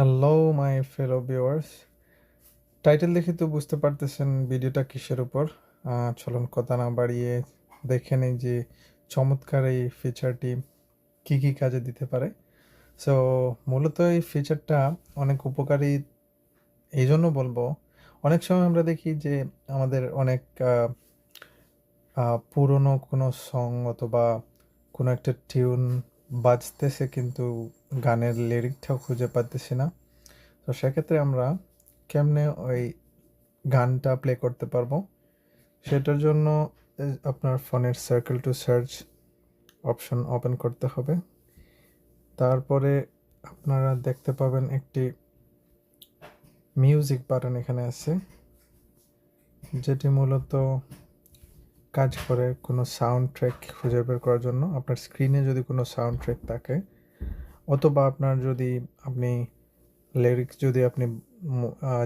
Hello my fellow viewers, title দেখে তো বুঝতে পারতেছেন ভিডিওটা কিসের উপর। চলুন কথা না বাড়িয়ে দেখে নেই যে চমৎকার এই ফিচারটি কি কি কাজে দিতে পারে। সো মূলত এই ফিচারটা অনেক উপকারী, এই জন্য বলবো। অনেক সময় আমরা দেখি যে আমাদের অনেক পুরনো কোনো সং অথবা কোনো একটা টিউন বাজতেছে, কিন্তু গানের লিরিকটাও খুঁজে পাচ্তেছি না। তো সেক্ষেত্রে আমরা কেমনে ওই গানটা প্লে করতে পারবো, সেটার জন্য আপনার ফোনের circle to search option open করতে হবে। তারপরে আপনারা দেখতে পাবেন একটি মিউজিক বাটন এখানে আছে, যেটি মূলত কাজ করে কোনো সাউন্ড ট্র্যাক খুঁজে বের করার জন্য। আপনার স্ক্রিনে যদি কোনো সাউন্ড ট্র্যাক থাকে, অথবা আপনার যদি আপনি লিরিক্স যদি আপনি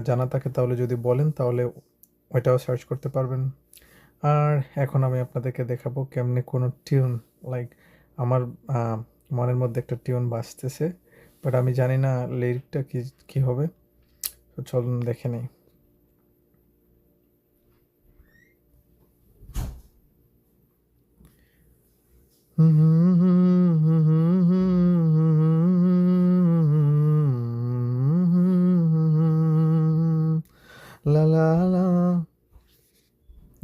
জানা থাকে, তাহলে যদি বলেন তাহলে ওইটাও সার্চ করতে পারবেন। আর এখন আমি আপনাদেরকে দেখাবো কেমনে কোনো টিউন, লাইক আমার মনের মধ্যে একটা টিউন বাজতেছে, বাট আমি জানি না লিরিকটা কি হবে। তো চলুন দেখে নিই। লা লা লা,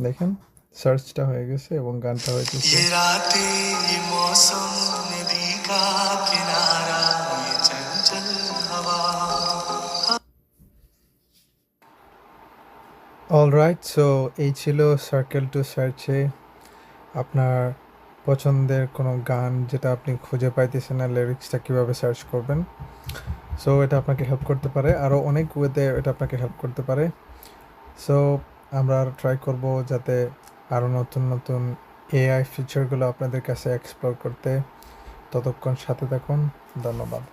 দেখেন সার্চটা হয়ে গেছে এবং গানটা হয়েছে। অলরাইট, সো এই ছিল সার্কেল টু সার্চে আপনার পছন্দের কোনো গান যেটা আপনি খুঁজে পাইতেছেন না, লিরিক্সটা কীভাবে সার্চ করবেন। সো এটা আপনাকে হেল্প করতে পারে, আরও অনেক ওয়েতে এটা আপনাকে হেল্প করতে পারে। সো আমরা ট্রাই করব যাতে আরও নতুন নতুন এআই ফিচারগুলো আপনাদের কাছে এক্সপ্লোর করতে। ততক্ষণ সাথে থাকুন, ধন্যবাদ।